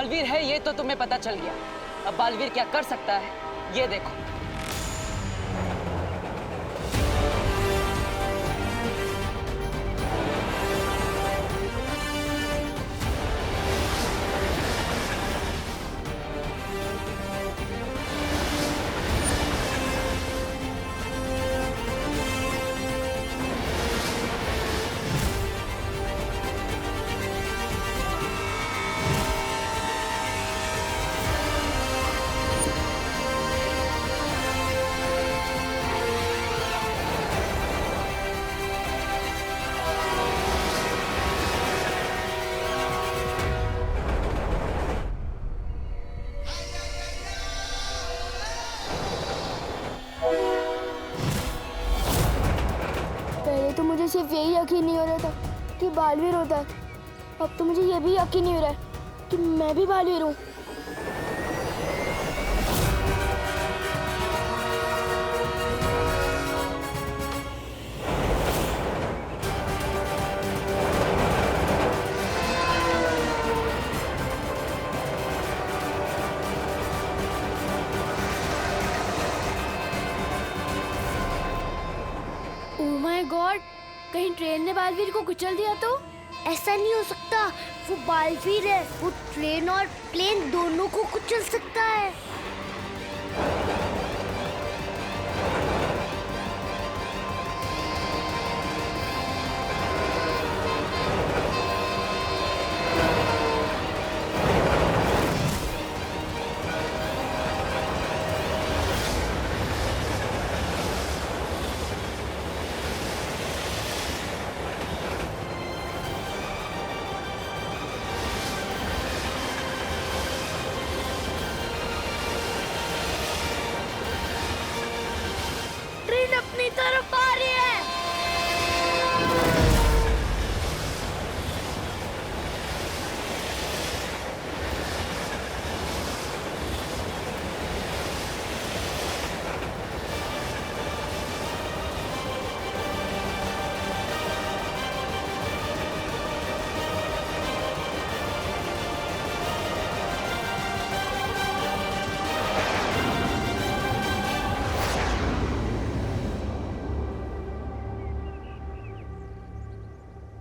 बालवीर है ये तो तुम्हें पता चल गया। अब बालवीर क्या कर सकता है ये देखो। तो मुझे सिर्फ यही यकीन नहीं हो रहा था कि बालवीर होता है। अब तो मुझे ये भी यकीन नहीं हो रहा है कि मैं भी बालवीर हूँ। ओह माय गॉड, कहीं ट्रेन ने बालवीर को कुचल दिया तो? ऐसा नहीं हो सकता, वो बालवीर है। वो ट्रेन और प्लेन दोनों को कुचल सकता है। ट्रेन अपनी तरफ आ रही है।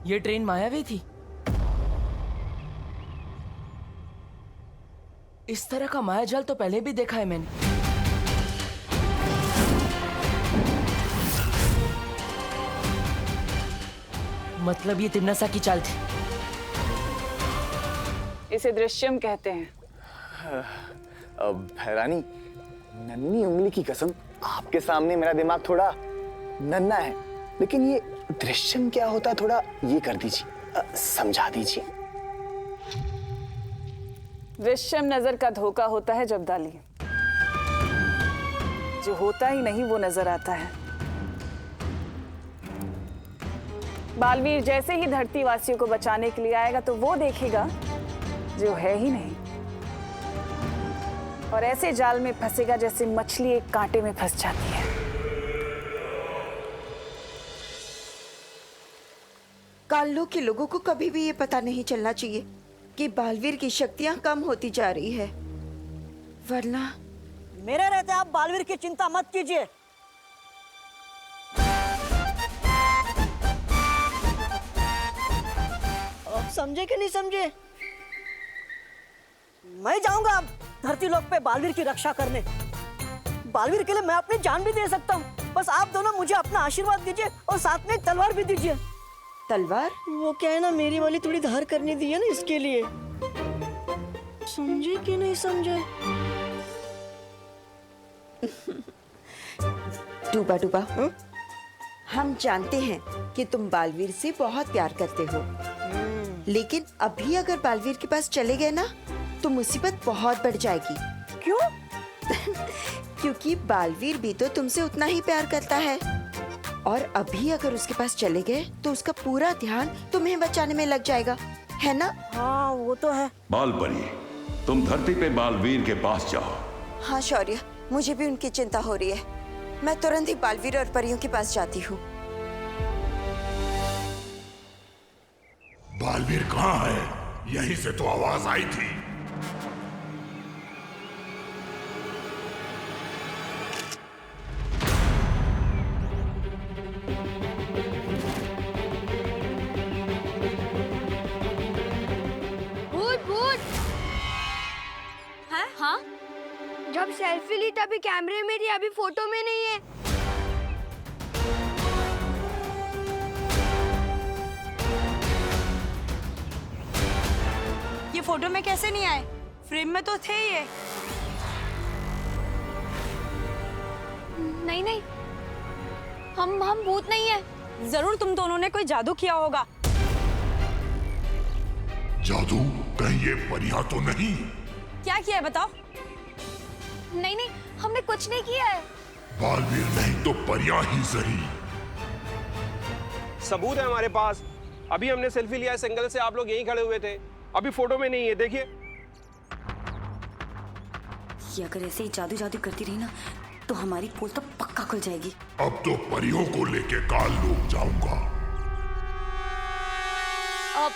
ये ट्रेन मायावी थी। इस तरह का मायाजाल तो पहले भी देखा है मैंने। मतलब ये तिम्नासा की चाल थी। इसे दृश्यम कहते हैं। अब हैरानी, नन्ही उंगली की कसम, आपके सामने मेरा दिमाग थोड़ा नन्हा है, लेकिन ये दृश्यम क्या होता है थोड़ा ये कर दीजिए, समझा दीजिए। दृश्यम नजर का धोखा होता है जबदाली, जो होता ही नहीं वो नजर आता है। बालवीर जैसे ही धरती वासियों को बचाने के लिए आएगा तो वो देखेगा जो है ही नहीं, और ऐसे जाल में फंसेगा जैसे मछली एक कांटे में फंस जाती है। काल्लो के लोगों को कभी भी ये पता नहीं चलना चाहिए कि बालवीर की शक्तियां कम होती जा रही है, वरना मेरे रहते आप बालवीर की चिंता मत कीजिए। अब समझे कि नहीं समझे? मैं जाऊंगा अब धरती लोक पे बालवीर की रक्षा करने। बालवीर के लिए मैं अपनी जान भी दे सकता हूँ। बस आप दोनों मुझे अपना आशीर्वाद दीजिए और साथ में एक तलवार भी दीजिए। तलवार? वो क्या है ना, मेरी वाली थोड़ी धार करनी दी है ना, इसके लिए। समझे कि नहीं समझे? डूबा डूबा, हम जानते हैं कि तुम बालवीर से बहुत प्यार करते हो, लेकिन अभी अगर बालवीर के पास चले गए ना तो मुसीबत बहुत बढ़ जाएगी। क्यों? क्योंकि बालवीर भी तो तुमसे उतना ही प्यार करता है, और अभी अगर उसके पास चले गए तो उसका पूरा ध्यान तुम्हें बचाने में लग जाएगा, है ना? हाँ वो तो है। बालपरी, तुम धरती पे बालवीर के पास जाओ। हाँ शौर्य, मुझे भी उनकी चिंता हो रही है। मैं तुरंत ही बालवीर और परियों के पास जाती हूँ। बालवीर कहाँ है? यहीं से तो आवाज आई थी। अभी कैमरे में थी, अभी फोटो में नहीं है। ये फोटो में कैसे नहीं आए? फ्रेम में तो थे ये। नहीं नहीं, हम भूत नहीं है। जरूर तुम दोनों ने कोई जादू किया होगा। जादू? कहीं ये परियां तो नहीं? क्या किया है बताओ? नहीं नहीं, हमने कुछ नहीं किया है। बालवीर नहीं तो परियां ही सही। सबूत है हमारे पास। अभी हमने सेल्फी लिया इस एंगल से, आप लोग यहीं खड़े हुए थे। अभी फोटो में नहीं है, देखिए। ये अगर ऐसे ही जादू जादू करती रही ना तो हमारी पोल तो पक्का खुल जाएगी। अब तो परियों को लेके काल लूट जाऊंगा। अब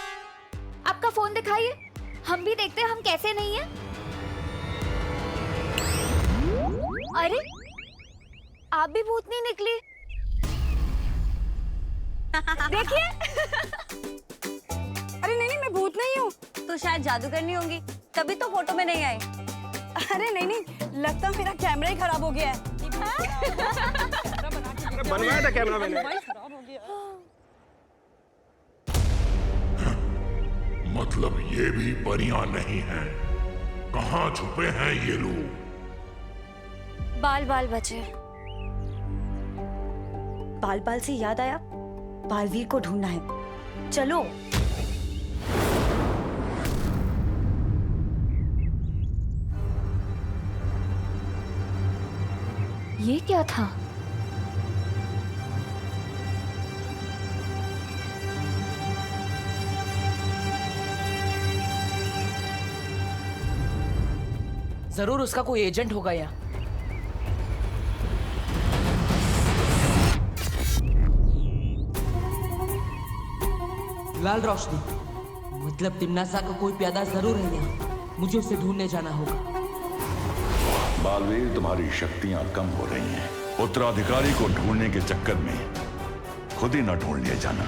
आपका फोन दिखाइए, हम भी देखते हैं हम कैसे नहीं है। अरे आप भी भूत नहीं निकली। देखिए। अरे नहीं, मैं भूत नहीं हूँ। तो शायद जादू करनी होंगी, तभी तो फोटो में नहीं आई। अरे नहीं, लगता मेरा कैमरा ही खराब हो गया है। बनवाया था कैमरा मैंने। मतलब ये भी परियां नहीं हैं। कहाँ छुपे हैं ये लोग? बाल बाल बचे। बाल बाल से याद आया, बालवीर को ढूंढना है। चलो। ये क्या था? जरूर उसका कोई एजेंट होगा यहाँ। लाल रोशनी, मतलब तिमनासा का कोई प्यादा जरूर है यहाँ। मुझे उसे ढूंढने जाना होगा। बालवीर, तुम्हारी शक्तियां कम हो रही हैं। उत्तराधिकारी को ढूंढने के चक्कर में खुद ही न ढूंढ लिया जाना।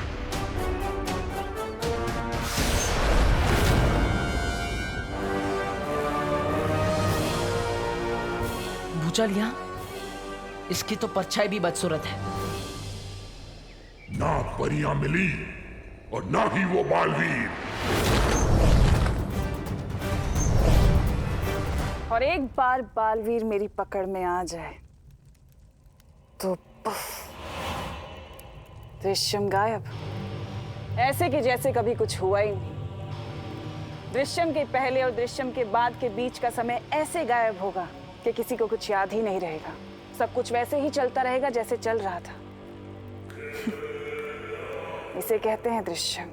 भूचाल यहाँ, इसकी तो परछाई भी बदसूरत है। ना परियां मिली और ना ही वो बालवीर। और एक बार बालवीर मेरी पकड़ में आ जाए तो दृश्यम गायब, ऐसे कि जैसे कभी कुछ हुआ ही नहीं। दृश्यम के पहले और दृश्यम के बाद के बीच का समय ऐसे गायब होगा कि किसी को कुछ याद ही नहीं रहेगा। सब कुछ वैसे ही चलता रहेगा जैसे चल रहा था। इसे कहते हैं दृश्यम।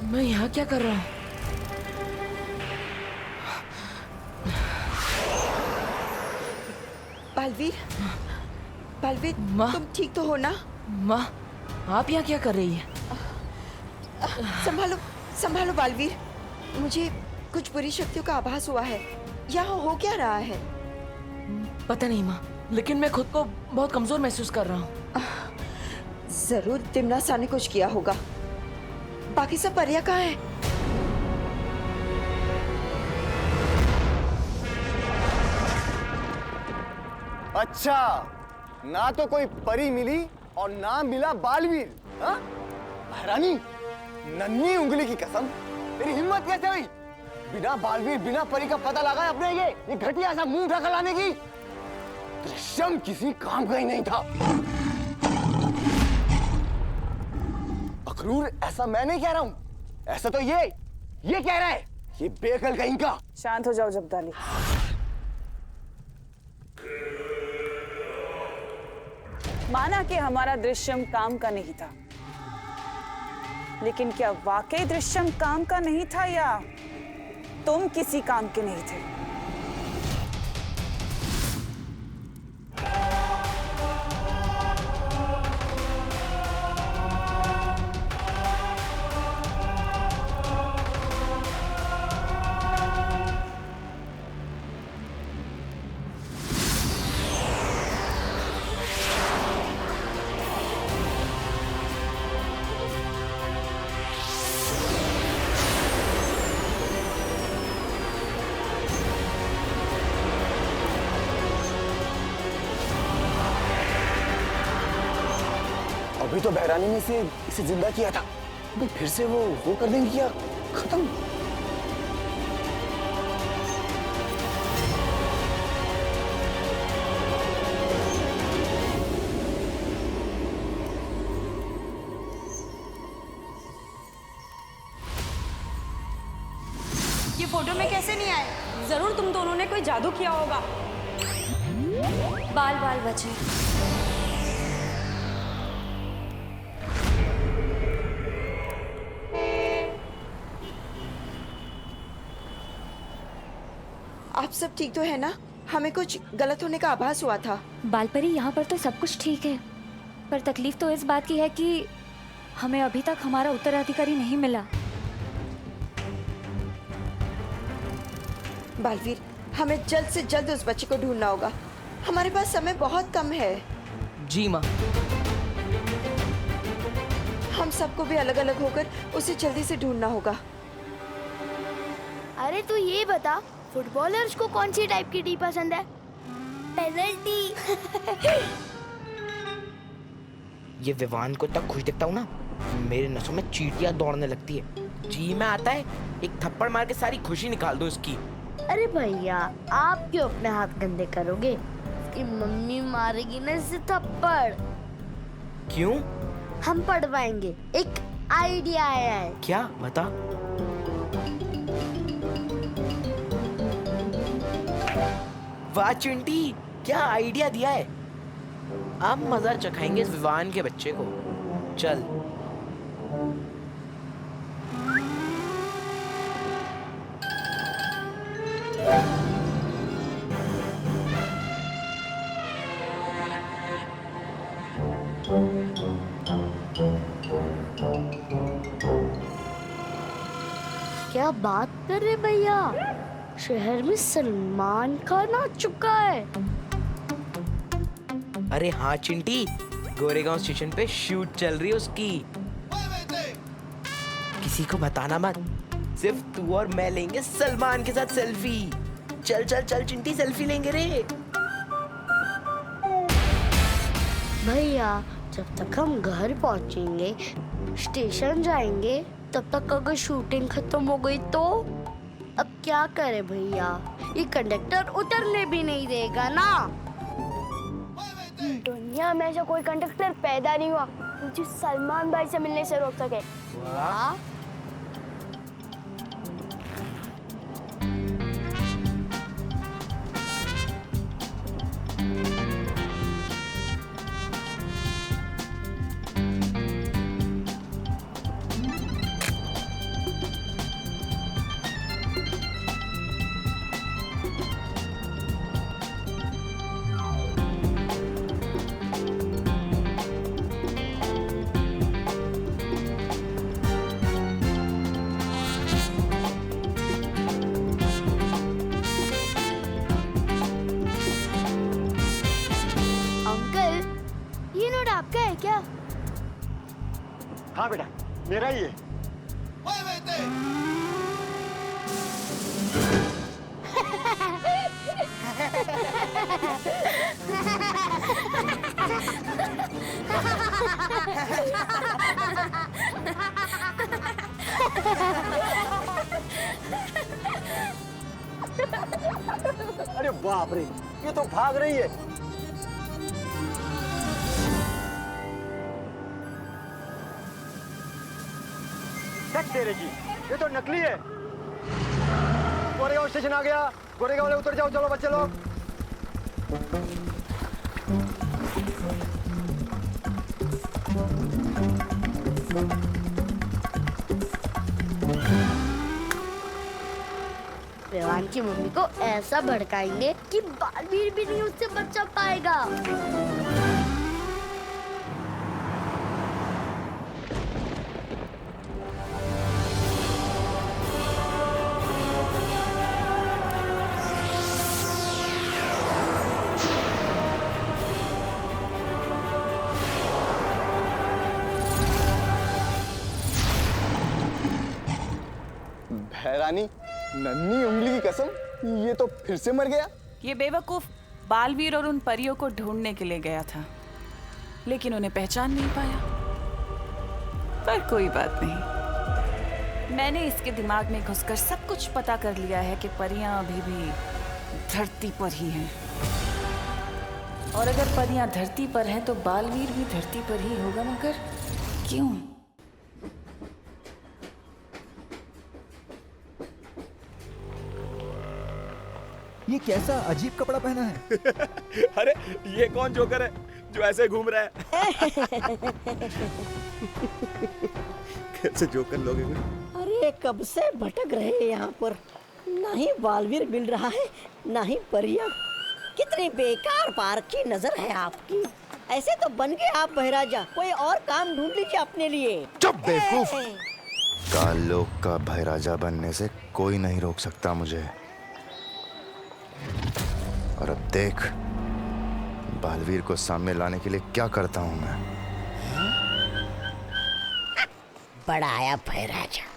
मैं यहाँ क्या कर रहा हूँ? बालवीर, बालवीर, तुम ठीक तो हो ना? माँ, आप यहाँ क्या कर रही है? संभालो, संभालो बालवीर। मुझे कुछ बुरी शक्तियों का आभास हुआ है। यहाँ हो क्या रहा है? पता नहीं माँ, लेकिन मैं खुद को बहुत कमजोर महसूस कर रहा हूँ। जरूर तिमनासा ने कुछ किया होगा। बाकी सब परियां कहाँ हैं? अच्छा, ना तो कोई परी मिली और ना मिला बालवीर। हाँ? महारानी, नन्ही उंगली की कसम, तेरी हिम्मत कैसे हुई बिना बालवीर बिना परी का पता लगा अपने ये घटिया सा मुंह ढका लाने की? दृश्यम किसी काम का ही नहीं था। अखरूर, ऐसा मैं नहीं कह रहा हूँ, ऐसा तो ये कह रहा है, ये बेअकल कहीं का। शांत हो जाओ जब्दाली। माना कि हमारा दृश्यम काम का नहीं था, लेकिन क्या वाकई दृश्यम काम का नहीं था या तुम किसी काम के नहीं थे? अभी तो बहरानी ने इसे जिंदा किया था, अभी फिर से वो कर देंगे क्या खत्म? ये फोटो में कैसे नहीं आए? जरूर तुम दोनों ने कोई जादू किया होगा। बाल बाल बचे। आप सब ठीक तो है ना? हमें कुछ गलत होने का आभास हुआ था। बालपरी, यहाँ पर तो सब कुछ ठीक है, पर तकलीफ तो इस बात की है कि हमें अभी तक हमारा उत्तराधिकारी नहीं मिला। बालवीर, हमें जल्द से जल्द उस बच्चे को ढूंढना होगा। हमारे पास समय बहुत कम है। जी माँ। हम सबको भी अलग अलग होकर उसे जल्दी से ढूंढना होगा। अरे तू ये बता, फुटबॉलर्स को कौन सी टाइप की टी पसंद है? पेनल्टी। ये विवान को तक खुश दिखता हूँ ना, मेरे नसों में चींटियां दौड़ने लगती है। जी में आता है, एक थप्पड़ मार के सारी खुशी निकाल दो इसकी। अरे भैया, आप क्यों अपने हाथ गंदे करोगे? उसकी मम्मी मारेगी ना इसे थप्पड़। क्यों? हम पढ़वाएंगे। एक आइडिया आया है। क्या? बता। वाह चिंटी, क्या आइडिया दिया है। अब मजा चखाएंगे इस विवान के बच्चे को। चल। क्या बात कर रहे भैया? शहर में सलमान खान आ चुका है। अरे हाँ चिंटी, गोरेगांव स्टेशन पे शूट चल रही है उसकी। किसी को बताना मत, सिर्फ तू और मैं लेंगे सलमान के साथ सेल्फी। चल चल चल चिंटी, सेल्फी लेंगे रे। भैया, जब तक हम घर पहुंचेंगे, स्टेशन जाएंगे, तब तक अगर शूटिंग खत्म हो गई तो? अब क्या करें भैया, ये कंडक्टर उतरने भी नहीं देगा ना। दुनिया में ऐसा कोई कंडक्टर पैदा नहीं हुआ जो सलमान भाई से मिलने से रोक सके। वाह। आपका है क्या? हाँ बेटा, मेरा ही है। अरे बाप रे, ये तो भाग रही है। तेरे जी, ये तो नकली है। गोरेगांव स्टेशन आ गया। गोरेगांव वाले उतर जाओ, चलो बच्चे लोग। रेवान की मम्मी को ऐसा भड़काएंगे कि बालवीर भी नहीं उससे बचा पाएगा। हैरानी, नन्ही उंगली की कसम, ये तो फिर से मर गया। ये बेवकूफ बालवीर और उन परियों को ढूंढने के लिए गया था, लेकिन उन्हें पहचान नहीं पाया। पर कोई बात नहीं, मैंने इसके दिमाग में घुसकर सब कुछ पता कर लिया है कि परियां अभी भी धरती पर ही हैं। और अगर परियां धरती पर हैं तो बालवीर भी धरती पर ही होगा, मगर क्यों? ये कैसा अजीब कपड़ा पहना है? अरे ये कौन जोकर है जो ऐसे घूम रहा है? कैसे जोकर लोग हैं? अरे कब से भटक रहे हैं यहाँ पर, ना ही बालवीर मिल रहा है ना ही परियां। कितनी बेकार पार्क की नजर है आपकी। ऐसे तो बन गए आप बहराजा, कोई और काम ढूंढ लीजिए अपने लिए। चुप बेवकूफ। कालोक का बहराजा बनने से कोई नहीं रोक सकता मुझे। और अब देख बालवीर को सामने लाने के लिए क्या करता हूं मैं। बड़ा आया बहराजा।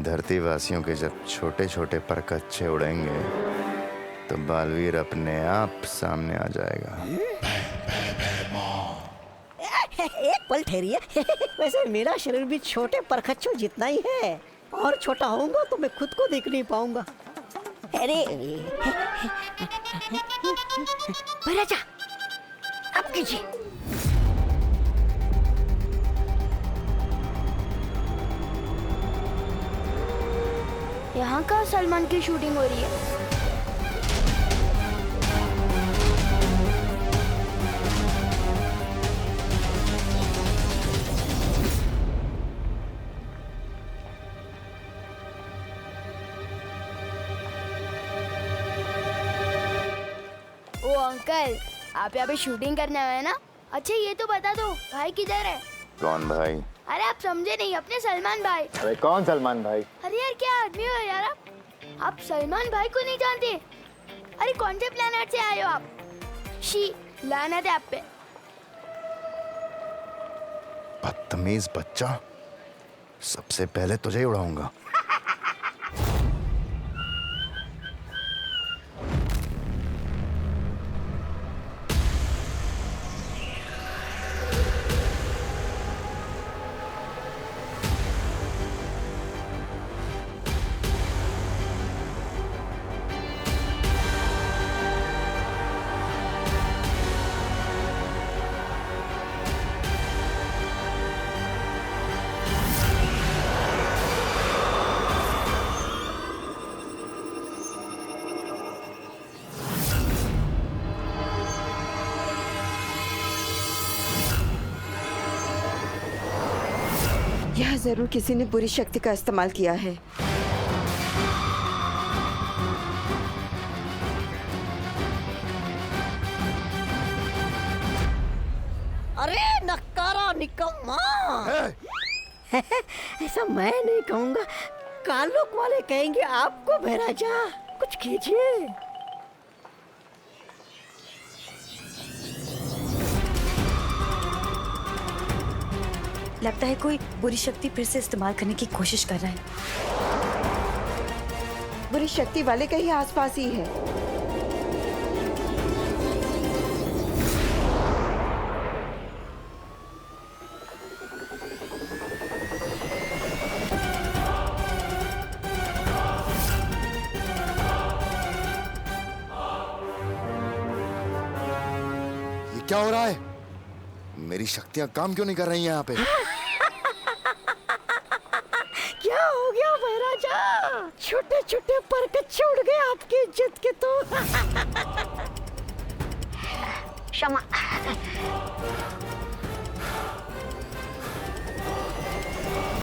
धरती वासियों के जब छोटे छोटे पर कच्चे उड़ेंगे तो बालवीर अपने आप सामने आ जाएगा। एक पल ठहरिए। वैसे मेरा शरीर भी छोटे परखच्चों जितना ही है, और छोटा होऊंगा तो मैं खुद को देख नहीं पाऊंगा। अरे बहराजा अब कीजिए। यहाँ का सलमान की शूटिंग हो रही है। ओ अंकल, आप यहाँ पे शूटिंग करने आए हैं ना? अच्छा ये तो बता दो भाई किधर है? कौन भाई? अरे आप समझे नहीं, अपने सलमान भाई। अरे कौन सलमान भाई? अरे यार क्या आदमी हो यार आप सलमान भाई को नहीं जानते? अरे कौन से प्लेनेट से आए हो आप? शी लानत है आप पे। बदतमीज बच्चा, सबसे पहले तुझे ही उड़ाऊंगा। यह जरूर किसी ने बुरी शक्ति का इस्तेमाल किया है। अरे नक्कारा निकम्मा। ऐसा मैं नहीं कहूँगा, कालोक वाले कहेंगे आपको बहराजा। कुछ कीजिए। लगता है कोई बुरी शक्ति फिर से इस्तेमाल करने की कोशिश कर रहा है। बुरी शक्ति वाले कहीं आसपास ही है। ये क्या हो रहा है? मेरी शक्तियां काम क्यों नहीं कर रही हैं यहाँ पे? क्या हो गया बहराजा? छोटे छोटे पर छोड़ गए आपकी इज्जत के तो। क्षमा।